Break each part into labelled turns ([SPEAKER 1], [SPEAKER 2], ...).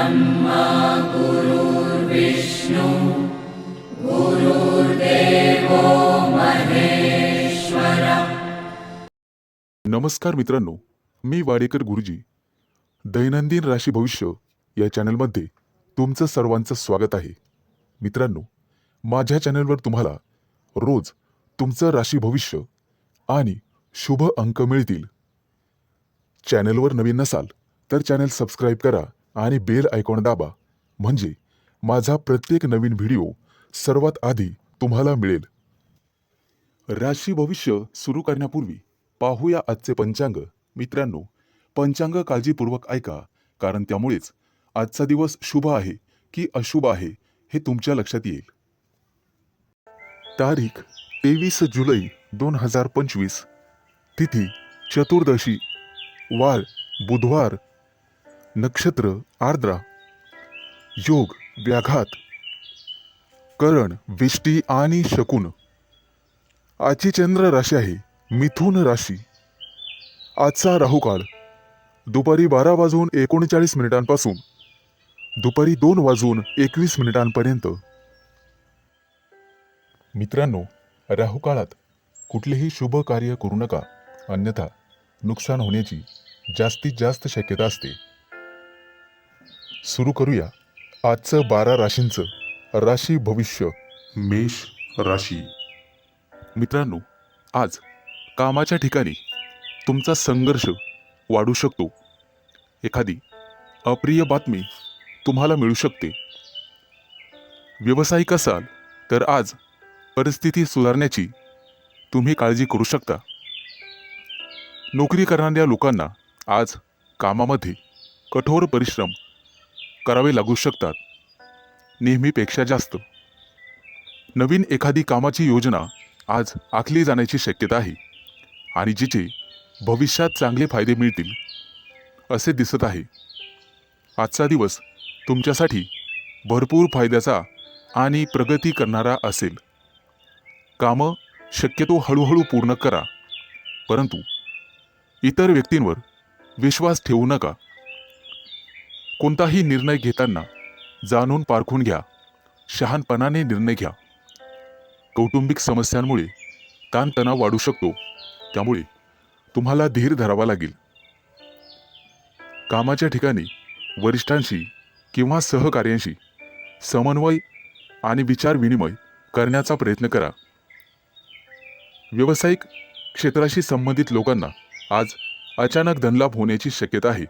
[SPEAKER 1] ब्रह्मा गुरुर्विष्णु गुरुर्देवो महेश्वर.
[SPEAKER 2] नमस्कार मित्रांनो, मी वाडेकर गुरुजी. दैनंदिन राशी भविष्य या चॅनलमध्ये तुमचं सर्वांचं स्वागत आहे. मित्रांनो, माझ्या चॅनलवर तुम्हाला रोज तुमचं राशी भविष्य आणि शुभ अंक मिळतील. चॅनलवर नवीन नसाल तर चॅनल सबस्क्राईब करा आणि बेल आयकॉन दाबा, म्हणजे माझा प्रत्येक नवीन व्हिडिओ सर्वात आधी तुम्हाला मिळेल. राशी भविष्य सुरू करण्यापूर्वी पाहूया आजचे पंचांग. मित्रांनो, पंचांग काळजीपूर्वक ऐका, कारण त्यामुळेच आजचा दिवस शुभ आहे की अशुभ आहे हे तुमच्या लक्षात येईल. तारीख 23 जुलै 2025. तिथी चतुर्दशी, वार बुधवार, नक्षत्र आर्द्रा, योग व्याघात, करण विष्टी आणि शकुन. आजची चंद्र राशी आहे मिथुन राशी. आजचा राहुकाळ दुपारी 12:39 पासून दुपारी 2:21 पर्यंत. मित्रांनो, राहुकाळात कुठलेही शुभ कार्य करू नका, अन्यथा नुकसान होण्याची जास्तीत जास्त शक्यता असते. सुरू करूया आजचं 12 राशींचं राशी भविष्य. मेष राशी. मित्रांनो, आज कामाच्या ठिकाणी तुमचा संघर्ष वाढू शकतो. एखादी अप्रिय बातमी तुम्हाला मिळू शकते. व्यावसायिक असाल तर आज परिस्थिती सुधारण्याची तुम्ही काळजी करू शकता. नोकरी करणाऱ्या लोकांना आज कामामध्ये कठोर परिश्रम करावे लागू शकतात, नेहमीपेक्षा जास्त. नवीन एखादी कामाची योजना आज आखली जाण्याची शक्यता आहे आणि जिचे भविष्यात चांगले फायदे मिळतील असे दिसत आहे. आजचा दिवस तुमच्यासाठी भरपूर फायद्याचा आणि प्रगती करणारा असेल. कामं शक्यतो हळूहळू पूर्ण करा, परंतु इतर व्यक्तींवर विश्वास ठेवू नका. कोणताही निर्णय घेताना जाणून पारखून घ्या, शहाणपणाने निर्णय घ्या. कौटुंबिक समस्यांमुळे ताणतणाव वाढू शकतो, त्यामुळे तुम्हाला धीर धरावा लागेल. कामाच्या ठिकाणी वरिष्ठांशी किंवा सहकार्यांशी समन्वय आणि विचार विनिमय करण्याचा प्रयत्न करा. व्यावसायिक क्षेत्राशी संबंधित लोकांना आज अचानक धनलाभ होण्याची शक्यता आहे.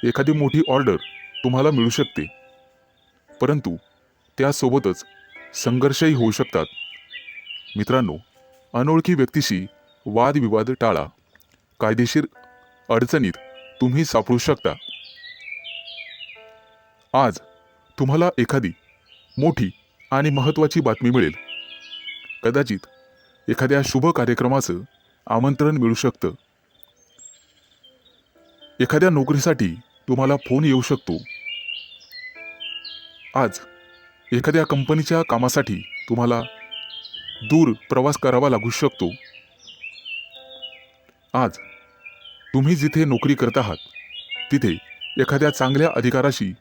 [SPEAKER 2] एखादी मोठी ऑर्डर तुम्हाला मिळू शकते, परंतु त्यासोबतच संघर्षही होऊ शकतात. मित्रांनो, अनोळखी व्यक्तीशी वादविवाद टाळा. कायदेशीर अडचणीत तुम्ही सापडू शकता. आज तुम्हाला एखादी मोठी आणि महत्त्वाची बातमी मिळेल. कदाचित एखाद्या शुभ कार्यक्रमाचं आमंत्रण मिळू शकतं. एखाद्या नोकरीसाठी तुम्हाला फोन येऊ शकतो. आज एखाद्या कंपनीच्या कामासाठी तुम्हाला दूर प्रवास करावा लागू शकतो. आज तुम्ही जिथे नोकरी करत आहात तिथे एखाद्या चांगल्या अधिकाराशी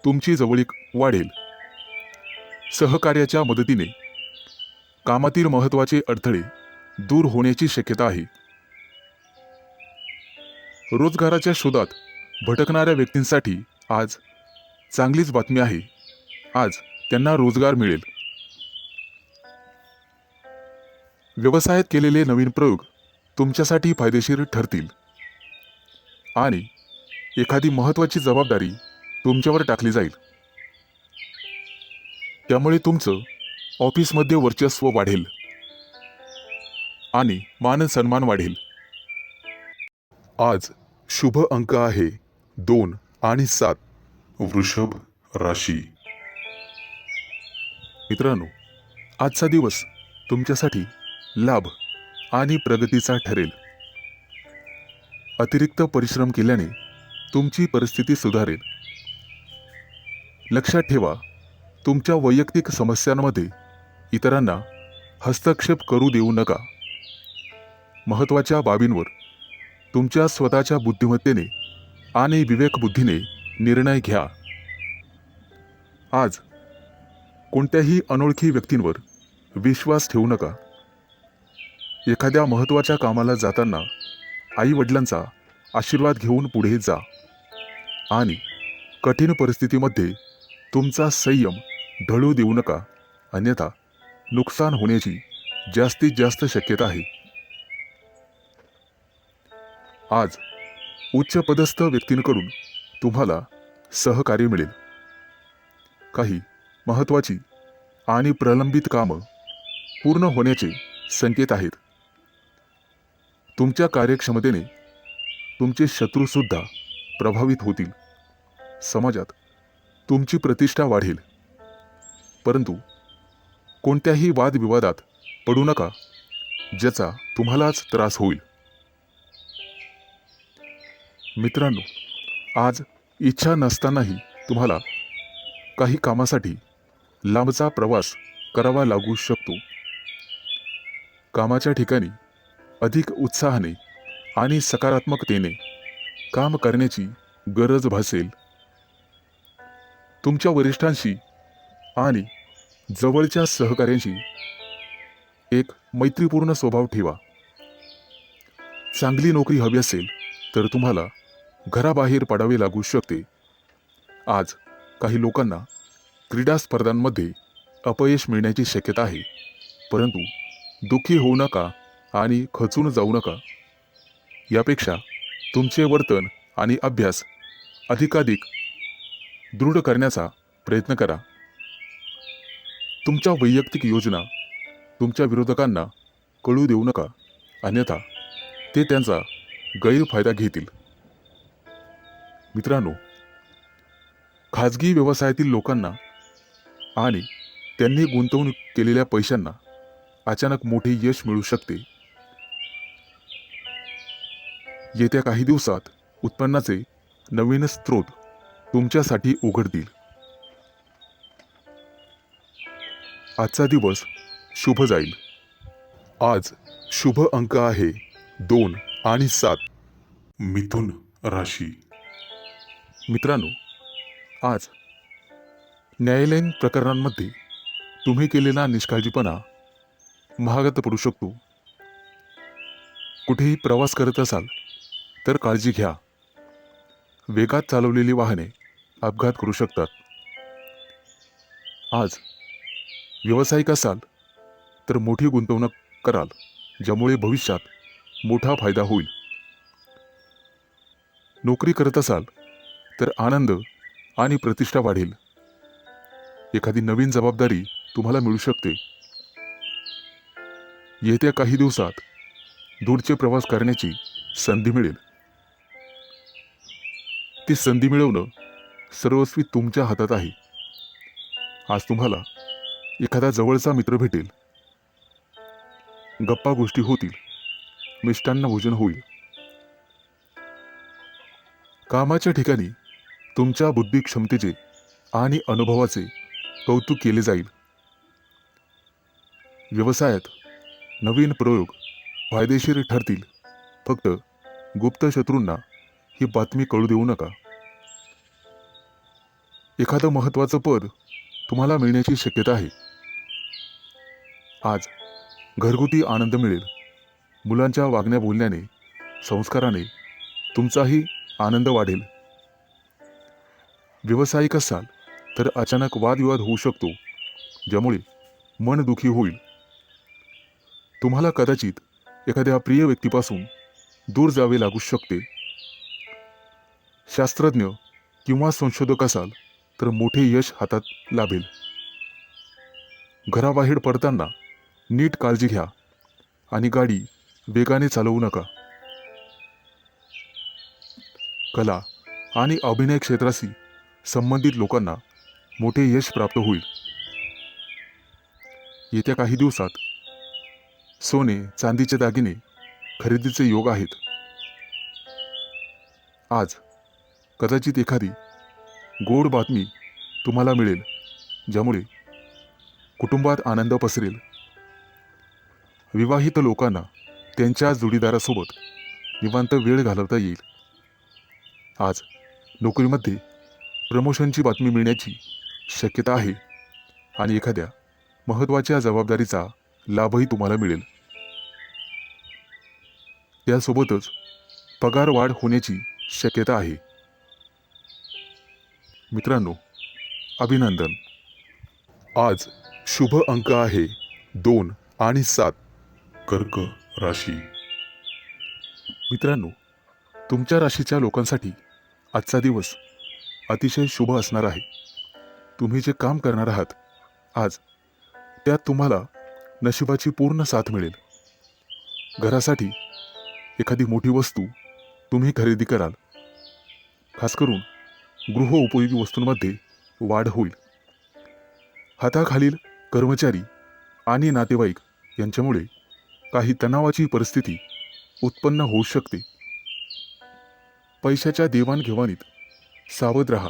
[SPEAKER 2] तुमची जवळीक वाढेल. सहकार्याच्या मदतीने कामातील महत्त्वाचे अडथळे दूर होण्याची शक्यता आहे. रोजगाराच्या शोधात भटकणाऱ्या व्यक्तींसाठी आज चांगलीच बातमी आहे. आज त्यांना रोजगार मिळेल. व्यवसायात केलेले नवीन प्रयोग तुमच्यासाठी फायदेशीर ठरतील आणि एखादी महत्त्वाची जबाबदारी तुमच्यावर टाकली जाईल. त्यामुळे तुमचं ऑफिसमध्ये वर्चस्व वाढेल आणि मान सन्मान वाढेल. आज शुभ अंक आहे 2 आणि 7. वृषभ राशी. मित्रांनो, आजचा दिवस तुमच्यासाठी लाभ आणि प्रगतीचा ठरेल. अतिरिक्त परिश्रम केल्याने तुमची परिस्थिती सुधारेल. लक्षात ठेवा, तुमच्या वैयक्तिक समस्यांमध्ये इतरांना हस्तक्षेप करू देऊ नका. महत्त्वाच्या बाबींवर तुमच्या स्वतःच्या बुद्धिमत्तेने आणि विवेकबुद्धीने निर्णय घ्या. आज कोणत्याही अनोळखी व्यक्तींवर विश्वास ठेवू नका. एखाद्या महत्त्वाच्या कामाला जाताना आई वडिलांचा आशीर्वाद घेऊन पुढे जा आणि कठीण परिस्थितीमध्ये तुमचा संयम ढळू देऊ नका, अन्यथा नुकसान होण्याची जास्तीत जास्त शक्यता आहे. आज उच्च पदस्थ व्यक्तींकडून तुम्हाला सहकार्य मिळेल. काही महत्त्वाची आणि प्रलंबित कामं पूर्ण होण्याचे संकेत आहेत. तुमच्या कार्यक्षमतेने तुमचे शत्रूसुद्धा प्रभावित होतील. समाजात तुमची प्रतिष्ठा वाढेल, परंतु कोणत्याही वादविवादात पडू नका, ज्याचा तुम्हालाच त्रास होईल. मित्रांनो, आज इच्छा नसतानाही तुम्हाला काही कामासाठी लांबचा प्रवास करावा लागू शकतो. कामाच्या ठिकाणी अधिक उत्साहाने आणि सकारात्मकतेने काम करण्याची गरज भासेल. तुमच्या वरिष्ठांशी आणि जवळच्या सहकाऱ्यांशी एक मैत्रीपूर्ण स्वभाव ठेवा. चांगली नोकरी हवी असेल तर तुम्हाला घराबाहेर पडावे लागू शकते. आज काही लोकांना क्रीडा स्पर्धांमध्ये अपयश मिळण्याची शक्यता आहे, परंतु दुःखी होऊ नका आणि खचून जाऊ नका. यापेक्षा तुमचे वर्तन आणि अभ्यास अधिकाधिक दृढ करण्याचा प्रयत्न करा. तुमच्या वैयक्तिक योजना तुमच्या विरोधकांना कळू देऊ नका, अन्यथा ते त्यांचा गैरफायदा घेतील. मित्रांनो, खाजगी व्यवसायातील लोकांना आणि त्यांनी गुंतवणूक केलेल्या पैशांना अचानक मोठे यश मिळू शकते. येत्या काही दिवसात उत्पन्नाचे नवीन स्रोत तुमच्यासाठी उघडतील. आजचा दिवस शुभ जाईल. आज शुभ अंक आहे 2 आणि 7. मिथुन राशी. मित्रांनो, आज न्यायालयीन प्रकरणांमध्ये तुम्ही केलेला निष्काळजीपणा महागात पडू शकतो. कुठेही प्रवास करत असाल तर काळजी घ्या. वेगात चालवलेली वाहने अपघात करू शकतात. आज व्यावसायिक असाल तर मोठी गुंतवणूक कराल, ज्यामुळे भविष्यात मोठा फायदा होईल. नोकरी करत असाल तर आनंद आणि प्रतिष्ठा वाढेल. एखादी नवीन जबाबदारी तुम्हाला मिळू शकते. येत्या काही दिवसात दूरचे प्रवास करण्याची संधी मिळेल. ती संधी मिळवणं सर्वस्वी तुमच्या हातात आहे. आज तुम्हाला एखादा जवळचा मित्र भेटेल. गप्पा गोष्टी होतील. मिष्टान्न भोजन होईल. कामाच्या ठिकाणी तुमच्या बुद्धी क्षमतेचे आणि अनुभवाचे कौतुक केले जाईल. व्यवसायात नवीन प्रयोग फायदेशीर ठरतील. फक्त गुप्त शत्रूंना ही बातमी कळू देऊ नका. एखादं महत्त्वाचं पद तुम्हाला मिळण्याची शक्यता आहे. आज घरगुती आनंद मिळेल. मुलांच्या वागण्या बोलण्याने, संस्काराने तुमचाही आनंद वाढेल. व्यावसायिक असाल तर अचानक वादविवाद होऊ शकतो, ज्यामुळे मन दुखी होईल. तुम्हाला कदाचित एखाद्या प्रिय व्यक्तीपासून दूर जावे लागू शकते. शास्त्रज्ञ किंवा संशोधक असाल तर मोठे यश हातात लाभेल. घराबाहेर पडताना नीट काळजी घ्या आणि गाडी वेगाने चालवू नका. कला आणि अभिनय क्षेत्राशी संबंधित लोकांना मोठे यश प्राप्त होईल. येत्या काही दिवसात सोने चांदीचे दागिने खरेदीचे योग आहेत. आज कदाचित एखादी गोड बातमी तुम्हाला मिळेल, ज्यामुळे कुटुंबात आनंद पसरेल. विवाहित लोकांना त्यांच्या जोडीदारासोबत निवांत वेळ घालवता येईल. आज नोकरीमध्ये प्रमोशनची बातमी मिळण्याची शक्यता आहे आणि एखाद्या महत्त्वाच्या जबाबदारीचा लाभही तुम्हाला मिळेल. त्यासोबतच पगार वाढ होण्याची शक्यता आहे. मित्रांनो, अभिनंदन. आज शुभ अंक आहे 2 आणि 7. कर्क राशी. मित्रांनो, तुमच्या राशीच्या लोकांसाठी आजचा दिवस अतिशय शुभ असणार आहे. तुम्ही जे काम करणार आहात आज, त्यात तुम्हाला नशिबाची पूर्ण साथ मिळेल. घरासाठी एखादी मोठी वस्तू तुम्ही खरेदी कराल. खास करून गृहोपयोगी वस्तूंमध्ये वाढ होईल. हाताखालील कर्मचारी आणि नातेवाईक यांच्यामुळे काही तणावाची परिस्थिती उत्पन्न होऊ शकते. पैशाच्या देवाणघेवाणीत सावध राहा.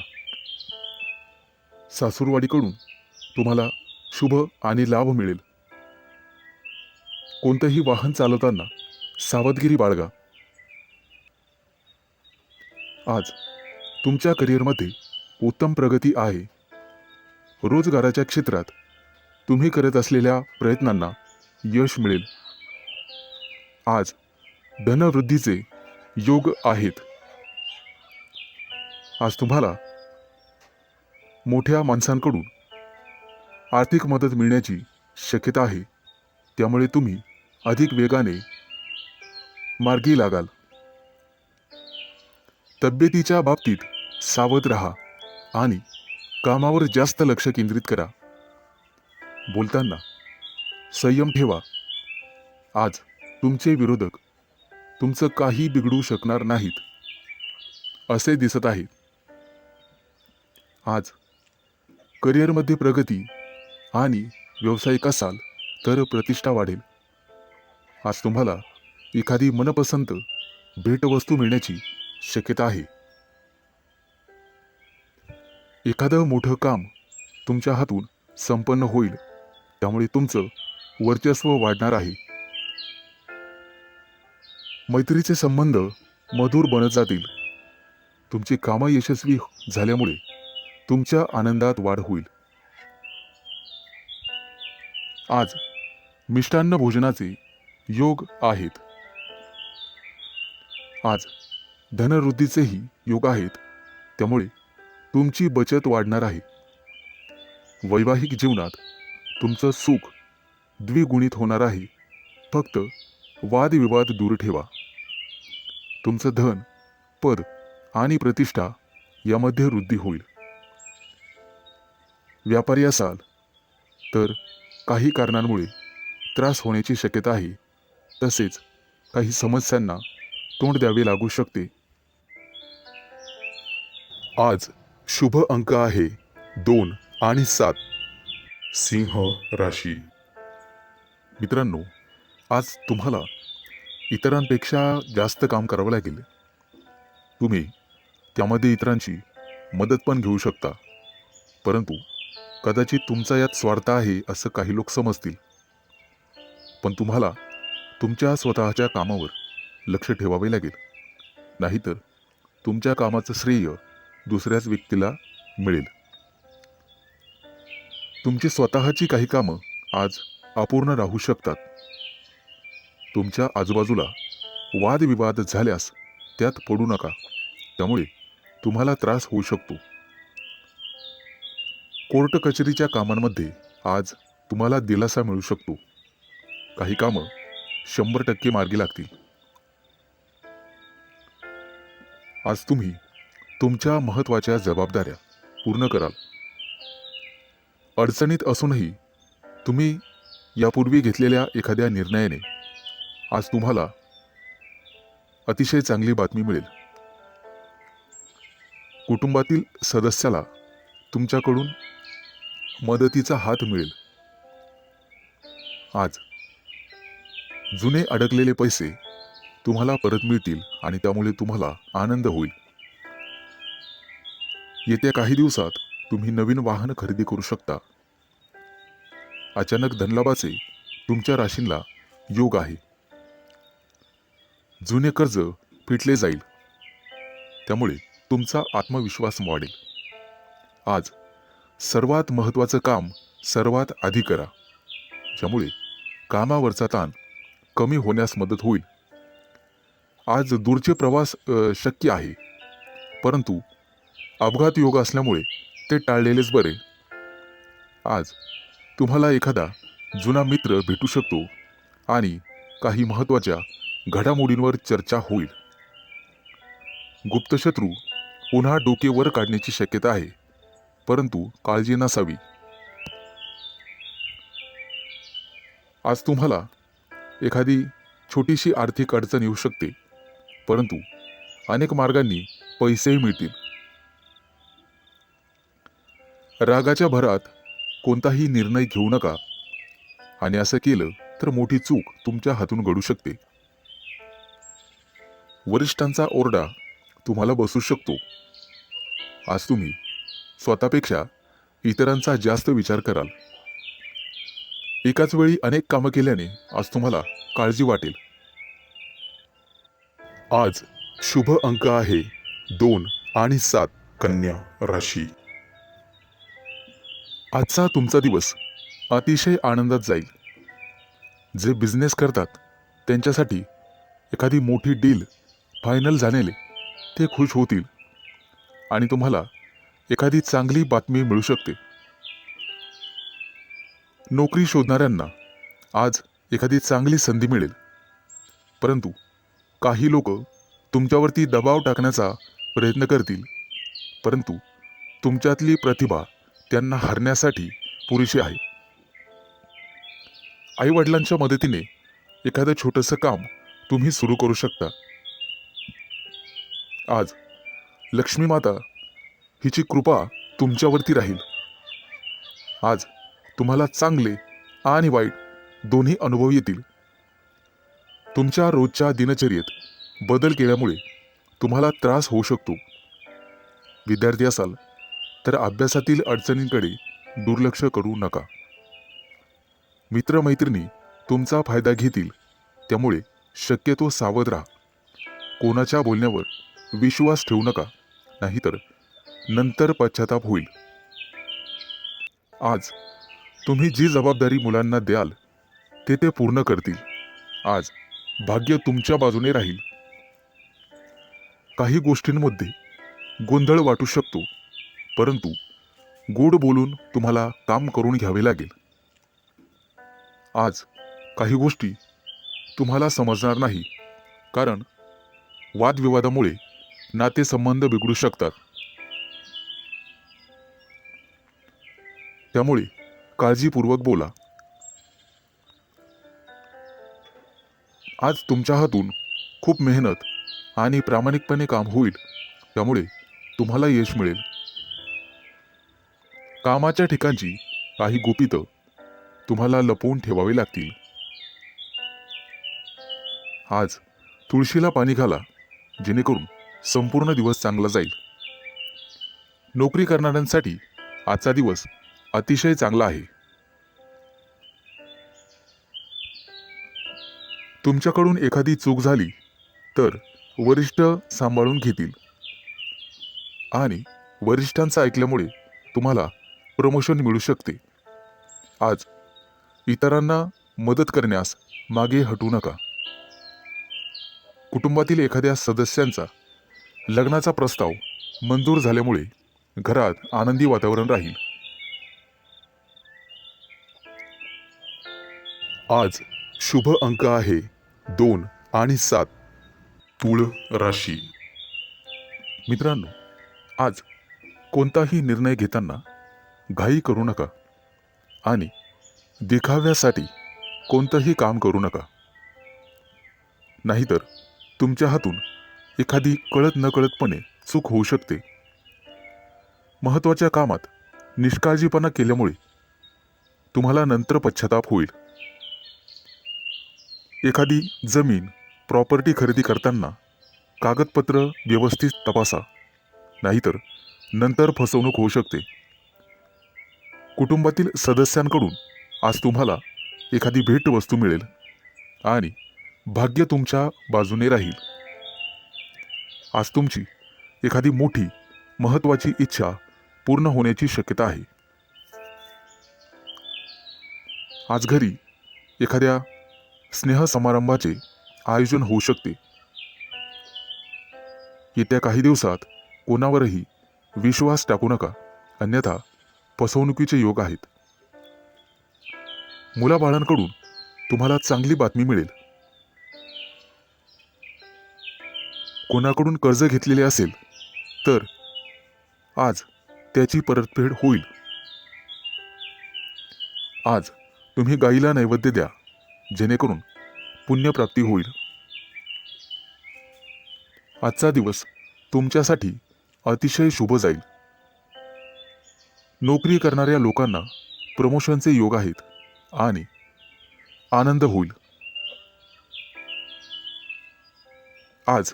[SPEAKER 2] सासूरवाडीकडून तुम्हाला शुभ आणि लाभ मिळेल. कोणतंही वाहन चालवताना सावधगिरी बाळगा. आज तुमच्या करिअरमध्ये उत्तम प्रगती आहे. रोजगाराच्या क्षेत्रात तुम्ही करत असलेल्या प्रयत्नांना यश मिळेल. आज धनवृद्धीचे योग आहेत. आज तुम्हाला मोठ्या माणसांकडून आर्थिक मदत मिळण्याची शक्यता आहे. त्यामुळे तुम्ही अधिक वेगाने मार्गी लागाल. तब्येतीच्या बाबतीत सावध राहा आणि कामावर जास्त लक्ष केंद्रित करा. बोलताना संयम ठेवा. आज तुमचे विरोधक तुमचं काही बिघडू शकणार नाहीत असे दिसत आहे. आज करिअरमध्ये प्रगती आणि व्यावसायिक असाल तर प्रतिष्ठा वाढेल. आज तुम्हाला एखादी मनपसंत भेटवस्तू मिळण्याची शक्यता आहे. एखादं मोठं काम तुमच्या हातून संपन्न होईल. त्यामुळे तुमचं वर्चस्व वाढणार आहे. मैत्रीचे संबंध मधुर बनत जातील. तुमची कामं यशस्वी झाल्यामुळे तुमच्या आनंदात वाढ होईल. आज मिष्टान्न भोजनाचे योग आहेत. आज धनवृद्धीचेही योग आहेत. त्यामुळे तुमची बचत वाढणार आहे. वैवाहिक जीवनात तुमचं सुख द्विगुणित होणार आहे. फक्त वादविवाद दूर ठेवा. तुमचं धन, पद आणि प्रतिष्ठा यामध्ये वृद्धी होईल. व्यापारी असाल तर काही कारणांमुळे त्रास होण्याची शक्यता आहे. तसेच काही समस्यांना तोंड द्यावे लागू शकते. आज शुभ अंक आहे 2 आणि 7. सिंह राशी. मित्रांनो, आज तुम्हाला इतरांपेक्षा जास्त काम करावं लागेल. तुम्ही त्यामध्ये इतरांची मदत पण घेऊ शकता. परंतु कदाचित तुमचा यात स्वार्थ आहे असं काही लोक समजतील. पण तुम्हाला तुमच्या स्वतःच्या कामावर लक्ष ठेवावे लागेल. नाहीतर तुमच्या कामाचं श्रेय दुसऱ्याच व्यक्तीला मिळेल. तुमची स्वतःची काही कामं आज अपूर्ण राहू शकतात. तुमच्या आजूबाजूला वादविवाद झाल्यास त्यात पडू नका. त्यामुळे तुम्हाला त्रास होऊ शकतो. कोर्ट कचेरीच्या कामांमध्ये आज तुम्हाला दिलासा मिळू शकतो. काही कामं 100% मार्गी लागतील. आज तुम्ही तुमच्या महत्त्वाच्या जबाबदाऱ्या पूर्ण कराल. अडचणीत असूनही तुम्ही यापूर्वी घेतलेल्या एखाद्या निर्णयाने आज तुम्हाला अतिशय चांगली बातमी मिळेल. कुटुंबातील सदस्याला तुमच्याकडून मदतीचा हात मिळेल. आज जुने अडकलेले पैसे तुम्हाला परत मिळतील आणि त्यामुळे तुम्हाला आनंद होईल. येत्या काही दिवसात तुम्ही नवीन वाहन खरेदी करू शकता. अचानक धनलाभाचे तुमच्या राशींना योग आहे. जुने कर्ज फिटले जाईल. त्यामुळे तुमचा आत्मविश्वास वाढेल. आज सर्वात महत्त्वाचं काम सर्वात आधी करा, ज्यामुळे कामावरचा ताण कमी होण्यास मदत होईल. आज दूरचे प्रवास शक्य आहे, परंतु अपघात योग असल्यामुळे ते टाळलेलेच बरे. आज तुम्हाला एखादा जुना मित्र भेटू शकतो आणि काही महत्त्वाच्या घडामोडींवर चर्चा होईल. गुप्तशत्रू पुन्हा डोके वर काढण्याची शक्यता आहे, परंतु काळजी नसावी. आज तुम्हाला एखादी छोटीशी आर्थिक अडचण येऊ शकते, परंतु अनेक मार्गांनी पैसेही मिळतील. रागाच्या भरात कोणताही निर्णय घेऊ नका, आणि असं केलं तर मोठी चूक तुमच्या हातून घडू शकते. वरिष्ठांचा ओरडा तुम्हाला बसू शकतो. आज तुम्ही स्वतःपेक्षा इतरांचा जास्त विचार कराल. एकाच वेळी अनेक कामं केल्याने आज तुम्हाला काळजी वाटेल. आज शुभ अंक आहे 2 आणि 7. कन्या राशी. आजचा तुमचा दिवस अतिशय आनंदात जाईल. जे बिझनेस करतात त्यांच्यासाठी एखादी मोठी डील फायनल झालेले ते खुश होतील, आणि तुम्हाला एखादी चांगली बातमी मिळू शकते. नोकरी शोधणाऱ्यांना आज एखादी चांगली संधी मिळेल, परंतु काही लोक तुमच्यावरती दबाव टाकण्याचा प्रयत्न करतील, परंतु तुमच्यातली प्रतिभा त्यांना हरण्यासाठी पुरेशी आहे. आई वडिलांच्या मदतीने एखादं छोटंसं काम तुम्ही सुरू करू शकता. आज लक्ष्मी माता हिची कृपा तुमच्यावरती राहील. आज तुम्हाला चांगले आणि वाईट दोन्ही अनुभव येतील. तुमच्या रोजच्या दिनचर्येत बदल केल्यामुळे तुम्हाला त्रास होऊ शकतो. विद्यार्थी असाल तर अभ्यासातील अडचणींकडे दुर्लक्ष करू नका. मित्रमैत्रिणी तुमचा फायदा घेतील, त्यामुळे शक्यतो सावध राहा. कोणाच्या बोलण्यावर विश्वास ठेवू नका, नाहीतर नंतर पश्चाताप होईल. आज तुम्ही जी जबाबदारी मुलांना द्याल ते पूर्ण करतील. आज भाग्य तुमच्या बाजूने राहील. काही गोष्टींमध्ये गोंधळ वाटू शकतो, परंतु गोड बोलून तुम्हाला काम करून घ्यावे लागेल. आज काही गोष्टी तुम्हाला समजणार नाही, कारण वादविवादामुळे नातेसंबंध बिघडू शकतात. त्यामुळे काळजीपूर्वक बोला. आज तुमच्या हातून खूप मेहनत आणि प्रामाणिकपणे काम होईल, त्यामुळे तुम्हाला यश मिळेल. कामाच्या ठिकाणची काही गुपितं तुम्हाला लपवून ठेवावी लागतील. आज तुळशीला पाणी घाला, जेणेकरून संपूर्ण दिवस चांगला जाईल. नोकरी करणाऱ्यांसाठी आजचा दिवस अतिशय चांगला आहे. तुमच्याकडून एखादी चूक झाली तर वरिष्ठ सांभाळून घेतील, आणि वरिष्ठांचं ऐकल्यामुळे तुम्हाला प्रमोशन मिळू शकते. आज इतरांना मदत करण्यास मागे हटू नका. कुटुंबातील एखाद्या सदस्यांचा लग्नाचा प्रस्ताव मंजूर झाल्यामुळे घरात आनंदी वातावरण राहील. आज शुभ अंक आहे 2 आणि 7. तुळ राशी. मित्रांनो, आज कोणताही निर्णय घेताना घाई करू नका, आणि दिखाव्यासाठी कोणतंही काम करू नका, नाहीतर तुमच्या हातून एखादी कळत नकळतपणे चूक होऊ शकते. महत्त्वाच्या कामात निष्काळजीपणा केल्यामुळे तुम्हाला नंतर पश्चाताप होईल. एखादी जमीन प्रॉपर्टी खरेदी करताना कागदपत्र व्यवस्थित तपासा, नाहीतर नंतर फसवणूक होऊ शकते. कुटुंबातील सदस्यांकडून आज तुम्हाला एखादी भेटवस्तू मिळेल, आणि भाग्य तुमच्या बाजूने राहील. आज तुमची एखादी मोठी महत्त्वाची इच्छा पूर्ण होण्याची शक्यता आहे. आज घरी एखाद्या स्नेहसमारंभाचे आयोजन होऊ शकते. येत्या काही दिवसात कोणावरही विश्वास टाकू नका, अन्यथा फसवणुकीचे योग आहेत. मुलाबाळांकडून तुम्हाला चांगली बातमी मिळेल. कोणाकडून कर्ज घेतलेले असेल तर आज त्याची परतफेड होईल. आज तुम्ही गाईला नैवेद्य द्या, जेणेकरून पुण्यप्राप्ती होईल. आजचा दिवस तुमच्यासाठी अतिशय शुभ जाईल. नोकरी करणाऱ्या लोकांना प्रमोशनचे योग आहेत आणि आनंद होईल. आज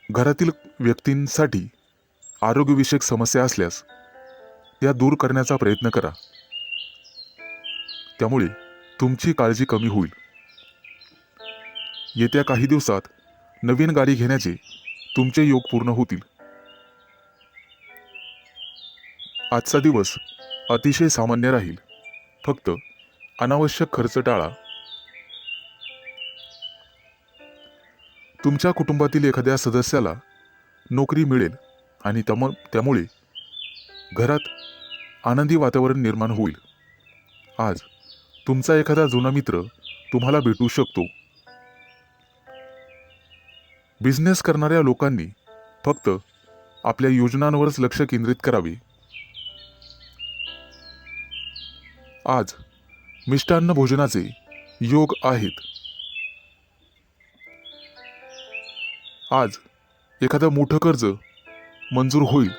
[SPEAKER 2] घरातील व्यक्तींसाठी आरोग्यविषयक समस्या असल्यास त्या दूर करण्याचा प्रयत्न करा. त्यामुळे तुमची काळजी कमी होईल. येत्या काही दिवसात नवीन गाडी घेण्याचे तुमचे योग पूर्ण होतील. आजचा दिवस अतिशय सामान्य राहील. फक्त अनावश्यक खर्च टाळा. तुमच्या कुटुंबातील एखाद्या सदस्याला नोकरी मिळेल आणि त्यामुळे घरात आनंदी वातावरण निर्माण होईल. आज तुमचा एखादा जुना मित्र तुम्हाला भेटू शकतो. बिझनेस करणाऱ्या लोकांनी फक्त आपल्या योजनांवरच लक्ष केंद्रित करावे. आज मिष्टान्न भोजनाचे योग आहेत. आज एखादं मोठं कर्ज मंजूर होईल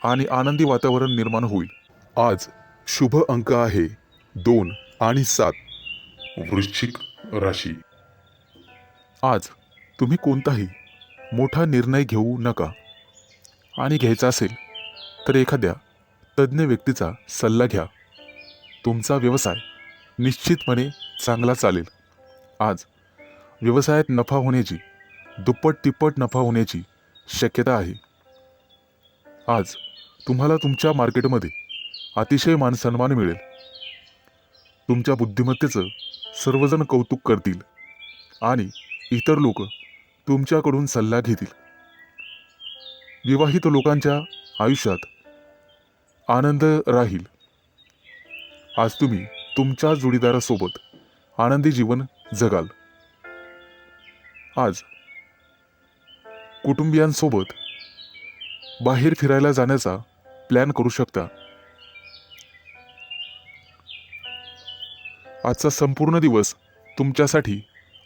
[SPEAKER 2] आणि आनंदी वातावरण निर्माण होईल. आज शुभ अंक आहे 2 आणि 7. वृश्चिक राशी. आज तुम्ही कोणताही मोठा निर्णय घेऊ नका आणि घ्यायचा असेल तर एखाद्या तज्ज्ञ व्यक्तीचा सल्ला घ्या. तुमचा व्यवसाय निश्चितपणे चांगला चालेल. आज व्यवसायात नफा होण्याची, दुप्पट तिप्पट नफा होण्याची शक्यता आहे. आज तुम्हाला तुमच्या मार्केटमध्ये अतिशय मानसन्मान मिळेल. तुमच्या बुद्धिमत्तेचं सर्वजण कौतुक करतील आणि इतर लोक तुमच्याकडून सल्ला घेतील. विवाहित लोकांच्या आयुष्यात आनंद राहील. आज तुम्ही तुमच्या जोडीदारासोबत आनंदी जीवन जगाल. आज कुटुंबियांसोबत बाहेर फिरायला जाण्याचा प्लॅन करू शकता. आजचा संपूर्ण दिवस तुमच्यासाठी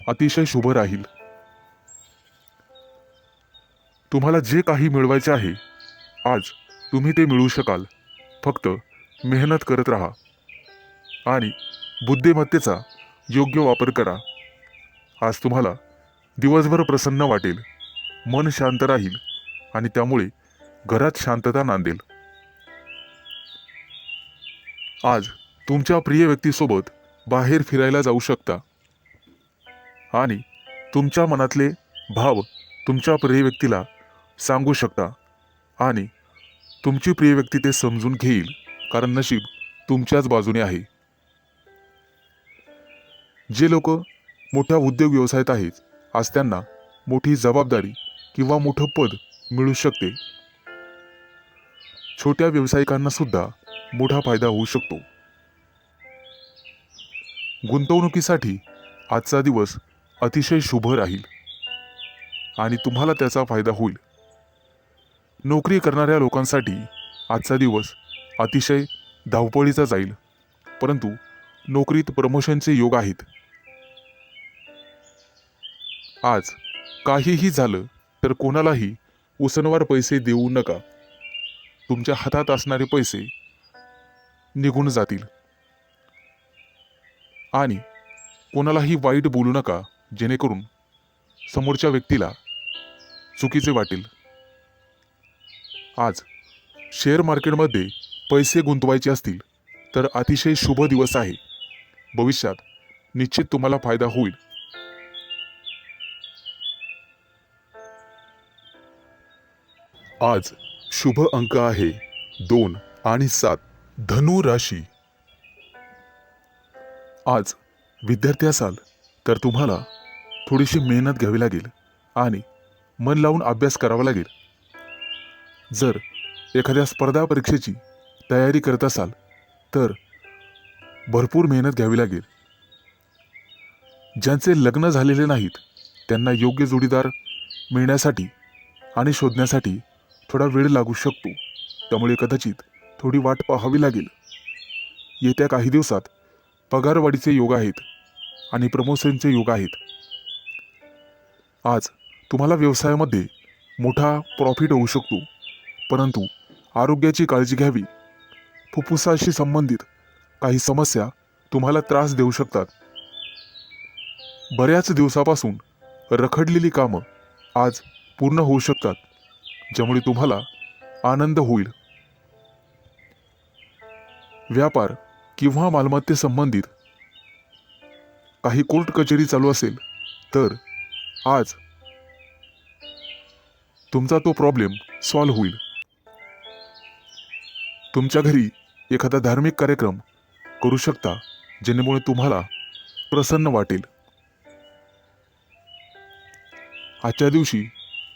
[SPEAKER 2] अतिशय शुभ राहील. तुम्हाला जे काही मिळवायचे आहे आज तुम्ही ते मिळवू शकाल. फक्त मेहनत करत राहा आणि बुद्धिमत्तेचा योग्य वापर करा. आज तुम्हाला दिवसभर प्रसन्न वाटेल, मन शांत राहील आणि त्यामुळे घरात शांतता नांदेल. आज तुमच्या प्रिय व्यक्तीसोबत बाहेर फिरायला जाऊ शकता आणि तुमच्या मनातले भाव तुमच्या प्रिय व्यक्तीला सांगू शकता आणि तुमची प्रिय व्यक्ती ते समजून घेईल, कारण नशीब तुमच्याच बाजूने आहे. जे लोक मोठ्या उद्योग व्यवसायात आहेत, आज त्यांना मोठी जबाबदारी किंवा मोठं पद मिळू शकते. छोट्या व्यावसायिकांना सुद्धा मोठा फायदा होऊ शकतो. गुंतवणुकीसाठी आजचा दिवस अतिशय शुभ राहील आणि तुम्हाला त्याचा फायदा होईल. नोकरी करणाऱ्या लोकांसाठी आजचा दिवस अतिशय धावपळीचा जाईल, परंतु नोकरीत प्रमोशनचे योग आहेत. आज काहीही झालं तर कोणालाही उसनवार पैसे देऊ नका. तुमच्या हातात असणारे पैसे निघून जातील आणि कोणालाही वाईट बोलू नका, जेणेकरून समोरच्या व्यक्तीला चुकीचे वाटेल. आज शेअर मार्केटमध्ये पैसे गुंतवायचे असतील तर अतिशय शुभ दिवस आहे. भविष्यात निश्चित तुम्हाला फायदा होईल. आज शुभ अंक आहे 2 आणि 7 धनु राशी. आज विद्यार्थी असाल तर तुम्हाला थोडीशी मेहनत घ्यावी लागेल आणि मन लावून अभ्यास करावा लागेल. जर एखाद्या स्पर्धा परीक्षेची तयारी करत असाल तर भरपूर मेहनत घ्यावी लागेल. ज्यांचे लग्न झालेले नाहीत त्यांना योग्य जोडीदार मिळण्यासाठी आणि शोधण्यासाठी थोडा वेळ लागू शकतो. त्यामुळे कदाचित थोडी वाट पाहावी लागेल. येत्या काही दिवसात पगारवाढीचे योग आहेत आणि प्रमोशनचे योग आहेत. आज तुम्हाला व्यवसायामध्ये मोठा प्रॉफिट होऊ शकतो, परंतु आरोग्याची काळजी घ्यावी. फुफ्फुसाशी संबंधित काही समस्या तुम्हाला त्रास देऊ शकतात. बऱ्याच दिवसापासून रखडलेली कामं आज पूर्ण होऊ शकतात, ज्यामुळे तुम्हाला आनंद होईल. व्यापार किंवा मालमत्ते संबंधित काही कोर्ट कचेरी चालू असेल तर आज तुमचा तो प्रॉब्लेम सॉल्व्ह होईल. तुमच्या घरी एखादा धार्मिक कार्यक्रम करू शकता, जेणेमुळे तुम्हाला प्रसन्न वाटेल. आजच्या दिवशी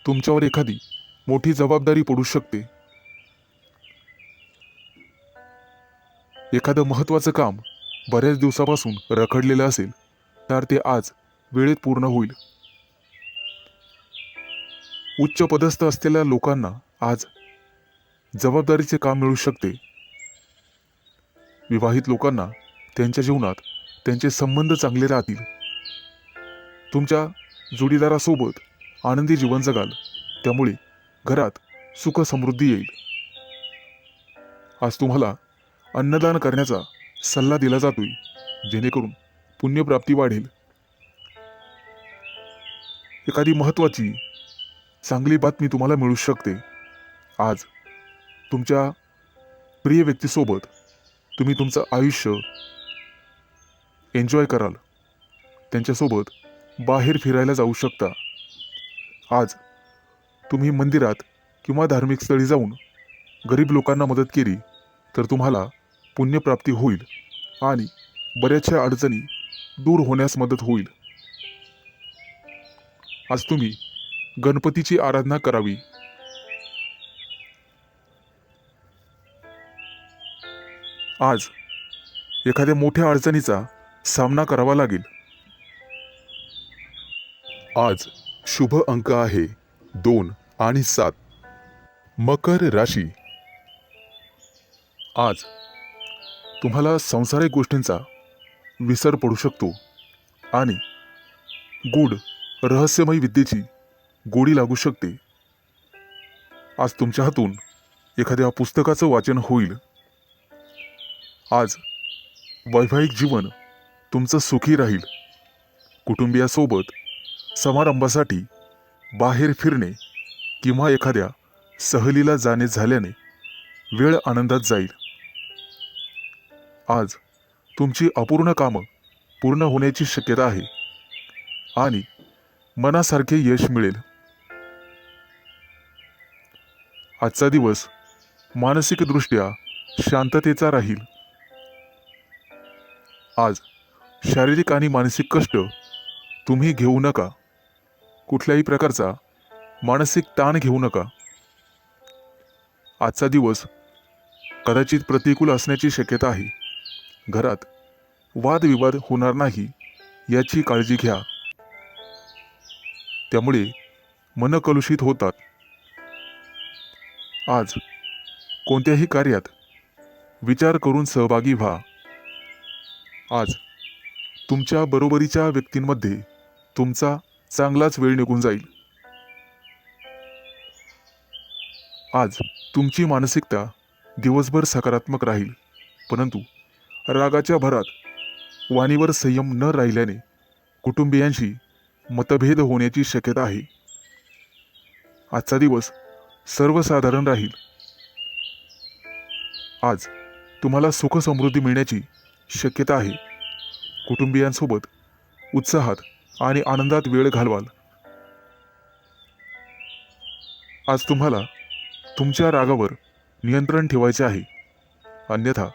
[SPEAKER 2] तुमच्यावर एखादी मोठी जबाबदारी पडू शकते. एखादं महत्त्वाचं काम बऱ्याच दिवसापासून रखडलेलं असेल तर ते आज वेळेत पूर्ण होईल. उच्च पदस्थ असलेल्या लोकांना आज जबाबदारीचे काम मिळू शकते. विवाहित लोकांना त्यांच्या जीवनात त्यांचे संबंध चांगले राहतील. तुमच्या जोडीदारासोबत आनंदी जीवन जगाल, त्यामुळे घरात सुख समृद्धी येईल. आज तुम्हाला अन्नदान करण्याचा सल्ला दिला जातोय, जेणेकरून पुण्यप्राप्ती वाढेल. एखादी महत्त्वाची चांगली बातमी तुम्हाला मिळू शकते. आज तुमच्या प्रिय व्यक्तीसोबत तुम्ही तुमचं आयुष्य एन्जॉय कराल. त्यांच्यासोबत बाहेर फिरायला जाऊ शकता. आज तुम्ही मंदिरात किंवा धार्मिक स्थळी जाऊन गरीब लोकांना मदत केली तर तुम्हाला पुण्यप्राप्ती होईल आणि बऱ्याचशा अडचणी दूर होण्यास मदत होईल. आज तुम्ही गणपतीची आराधना करावी. आज एखाद्या मोठ्या अडचणीचा सामना करावा लागेल. आज शुभ अंक आहे 2 आणि 7 मकर राशी. आज तुम्हाला सांसारिक गोष्टींचा विसर पडू शकतो आणि गूढ रहस्यमय विद्येची गोडी लागू शकते. आज तुमच्या हातून एखाद्या पुस्तकाचं वाचन होईल. आज वैवाहिक जीवन तुमचं सुखी राहील. कुटुंबियासोबत समारंभासाठी बाहेर फिरणे किंवा एखाद्या सहलीला जाणे झाल्याने वेळ आनंदात जाईल. आज तुमची अपूर्ण कामं पूर्ण होण्याची शक्यता आहे आणि मनासारखे यश मिळेल. आजचा दिवस मानसिकदृष्ट्या शांततेचा राहील. आज शारीरिक आणि मानसिक कष्ट तुम्ही घेऊ नका. कुठल्याही प्रकारचा मानसिक ताण घेऊ नका. आजचा दिवस कदाचित प्रतिकूल असण्याची शक्यता आहे. घरात वादविवाद होणार नाही याची काळजी घ्या. त्यामुळे मन कलुषित होतात. आज कोणत्याही कार्यात विचार करून सहभागी व्हा. आज तुमच्या बरोबरीच्या व्यक्तींमध्ये तुमचा चांगलाच वेळ निघून जाईल. आज तुमची मानसिकता दिवसभर सकारात्मक राहील, परंतु रागाच्या भरात वाणीवर संयम न राहिल्याने कुटुंबियांशी मतभेद होण्याची शक्यता आहे. आजचा दिवस सर्वसाधारण राहील. आज तुम्हाला सुख समृद्धी मिळण्याची शक्यता आहे. कुटुंबियांसोबत उत्साहात आणि आनंदात वेळ घालवाल. आज तुम्हाला तुमच्या रागावर नियंत्रण ठेवायचे आहे, अन्यथा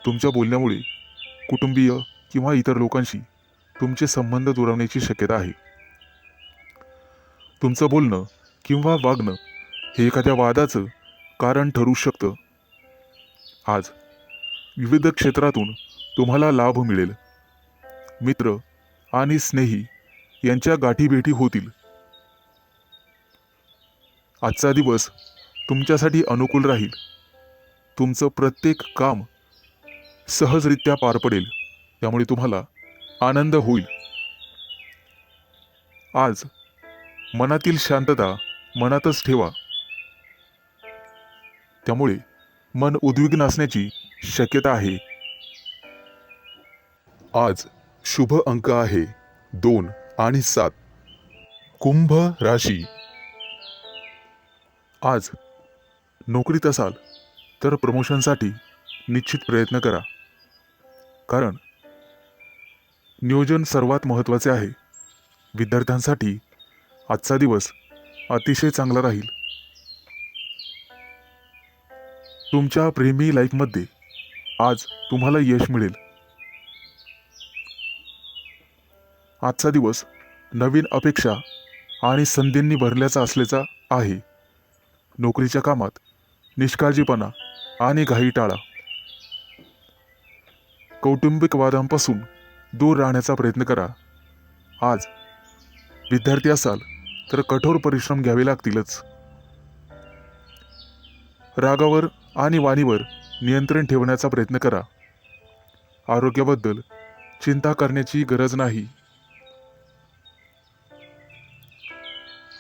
[SPEAKER 2] तुमच्या बोलण्यामुळे कुटुंबीय किंवा इतर लोकांशी तुमचे संबंध दुरावण्याची शक्यता आहे. तुमचं बोलणं किंवा वागणं हे एखाद्या वादाचं कारण ठरू शकतं. आज विविध क्षेत्रातून तुम्हाला लाभ मिळेल. मित्र आणि स्नेही यांच्या गाठीभेटी होतील. आजचा दिवस तुमच्यासाठी अनुकूल राहील. तुमचं प्रत्येक काम सहजरित्या पार पडेल, त्यामुळे तुम्हाला आनंद होईल. आज मनातील शांतता मनातच ठेवा, त्यामुळे मन उद्विग्न असण्याची शक्यता आहे. आज शुभ अंक आहे 2 आणि 7. कुंभ राशी. आज नोकरीत असाल तर प्रमोशनसाठी निश्चित प्रयत्न करा, कारण नियोजन सर्वात महत्त्वाचे आहे. विद्यार्थ्यांसाठी आजचा दिवस अतिशय चांगला राहील. तुमच्या प्रेमी लाईफमध्ये आज तुम्हाला यश मिळेल. आजचा दिवस नवीन अपेक्षा आणि संधींनी भरल्याचा असल्याचा आहे. नोकरीच्या कामात निष्काळजीपणा आणि घाई टाळा. कौटुंबिक वादांपासून दूर राहण्याचा प्रयत्न करा. आज विद्यार्थी असाल तर कठोर परिश्रम घ्यावे लागतीलच. रागावर आणि वाणीवर नियंत्रण ठेवण्याचा प्रयत्न करा. आरोग्याबद्दल चिंता करण्याची गरज नाही.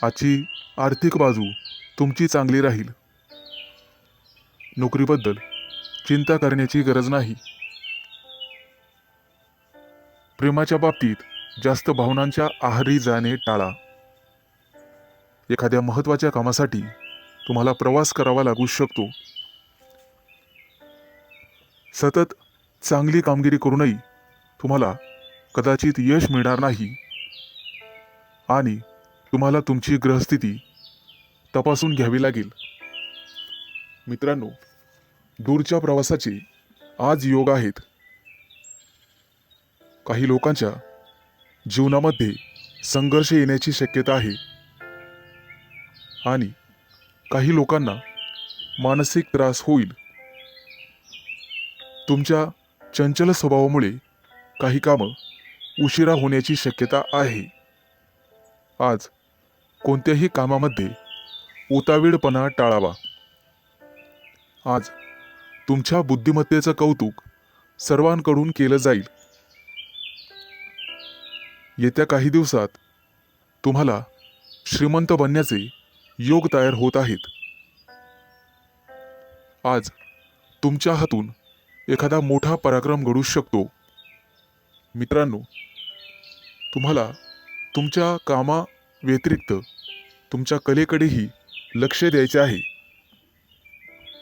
[SPEAKER 2] आजची आर्थिक बाजू तुमची चांगली राहील. नोकरीबद्दल चिंता करण्याची गरज नाही. प्रेमाच्या बाबतीत जास्त भावनांच्या आहारी जाणे टाळा. एखाद्या महत्त्वाच्या कामासाठी तुम्हाला प्रवास करावा लागू शकतो. सतत चांगली कामगिरी करूनही तुम्हाला कदाचित यश मिळणार नाही आणि तुम्हाला तुमची ग्रहस्थिती तपासून घ्यावी लागेल. मित्रांनो, दूरच्या प्रवासाचे आज योग आहेत. काही लोकांच्या जीवनामध्ये संघर्ष येण्याची शक्यता आहे आणि काही लोकांना मानसिक त्रास होईल. तुमच्या चंचल स्वभावामुळे काही कामं उशिरा होण्याची शक्यता आहे. आज कोणत्याही कामामध्ये उतावीळपणा टाळावा. आज तुमच्या बुद्धिमत्तेचं कौतुक सर्वांकडून केलं जाईल. येत्या काही दिवसात तुम्हाला श्रीमंत बनण्याचे योग तयार होत आहेत. आज तुमच्या हातून एखादा मोठा पराक्रम घडू शकतो. मित्रांनो, तुम्हाला तुमच्या कामा व्यतिरिक्त तुमच्या कलेकडेही लक्ष द्यायचे आहे,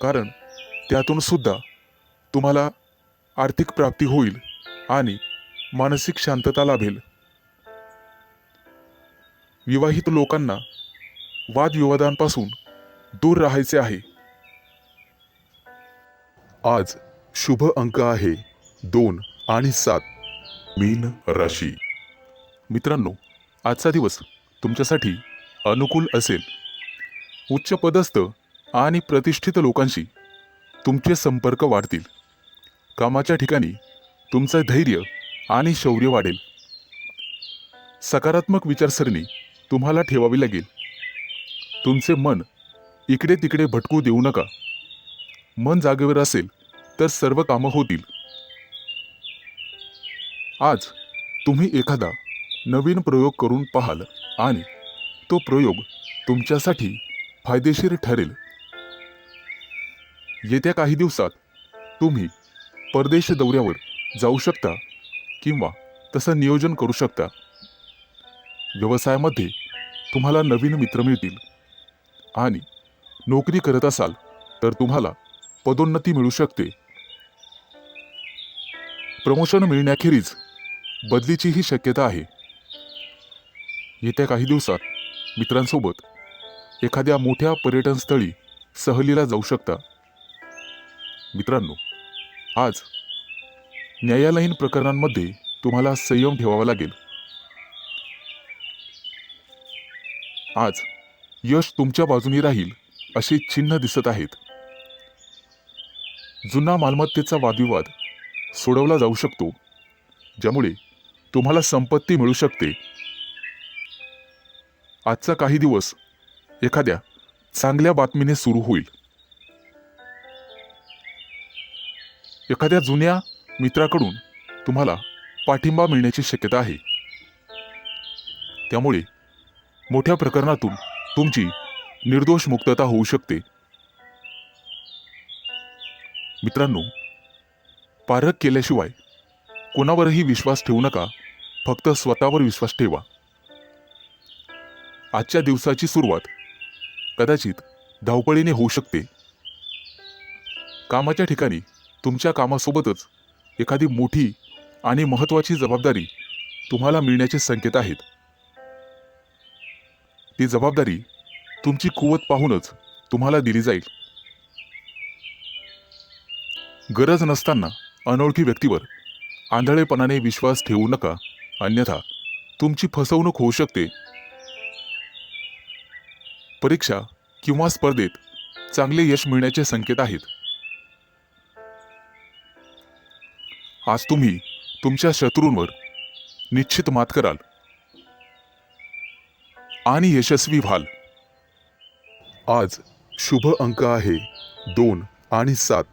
[SPEAKER 2] कारण त्यातून सुद्धा तुम्हाला आर्थिक प्राप्ती होईल आणि मानसिक शांतता लाभेल. विवाहित लोकांना वादविवादांपासून दूर राहायचे आहे. आज शुभ अंक आहे 2 आणि 7. मीन राशी. मित्रांनो, आजचा दिवस तुमच्यासाठी अनुकूल असेल. उच्च पदस्थ आणि प्रतिष्ठित लोकांशी तुमचे संपर्क वाढतील. कामाच्या ठिकाणी तुमचं धैर्य आणि शौर्य वाढेल. सकारात्मक विचारसरणी तुम्हाला ठेवावी लागेल. तुमचे मन इकडे तिकडे भटकू देऊ नका. मन जागेवर असेल तर सर्व कामं होतील. आज तुम्ही एखादा नवीन प्रयोग करून पाहाल आणि तो प्रयोग तुमच्यासाठी फायदेशीर ठरेल. येत्या काही दिवसात तुम्ही परदेश दौऱ्यावर जाऊ शकता किंवा तसं नियोजन करू शकता. व्यवसायामध्ये तुम्हाला नवीन मित्र मिळतील आणि नोकरी करत असाल तर तुम्हाला पदोन्नती मिळू शकते. प्रमोशन मिळण्याखेरीज बदलीचीही शक्यता आहे. येत्या काही दिवसात मित्रांसोबत एखाद्या मोठ्या पर्यटन स्थळी सहलीला जाऊ शकता. मित्रांनो, आज न्यायालयीन प्रकरणांमध्ये तुम्हाला संयम ठेवावा लागेल. आज यश तुमच्या बाजूनी राहील अशी चिन्ह दिसत आहेत. जुना मालमत्तेचा वादविवाद सोडवला जाऊ शकतो, ज्यामुळे तुम्हाला संपत्ती मिळू शकते. आजचा काही दिवस एखाद्या चांगल्या बातमीने सुरू होईल. एखाद्या जुन्या मित्राकडून तुम्हाला पाठिंबा मिळण्याची शक्यता आहे. त्यामुळे मोठ्या प्रकरणातून तुमची निर्दोष मुक्तता होऊ शकते. मित्रांनो, पारख केल्याशिवाय कोणावरही विश्वास ठेवू नका. फक्त स्वतःवर विश्वास ठेवा. आजच्या दिवसाची सुरुवात कदाचित धावपळीने होऊ शकते. कामाच्या ठिकाणी तुमच्या कामासोबतच एखादी मोठी आणि महत्त्वाची जबाबदारी तुम्हाला मिळण्याचे संकेत आहेत. ती जबाबदारी तुमची कुवत पाहूनच तुम्हाला दिली जाईल. गरज नसताना अनोळखी व्यक्तीवर आंधळेपणाने विश्वास ठेवू नका, अन्यथा तुमची फसवणूक होऊ शकते. परीक्षा किंवा स्पर्धेत चांगले यश मिळण्याचे संकेत आहेत. आज तुम्ही तुमच्या शत्रूंवर निश्चित मात कराल आणि यशस्वी व्हाल. आज शुभ अंक आहे 2 आणि 7.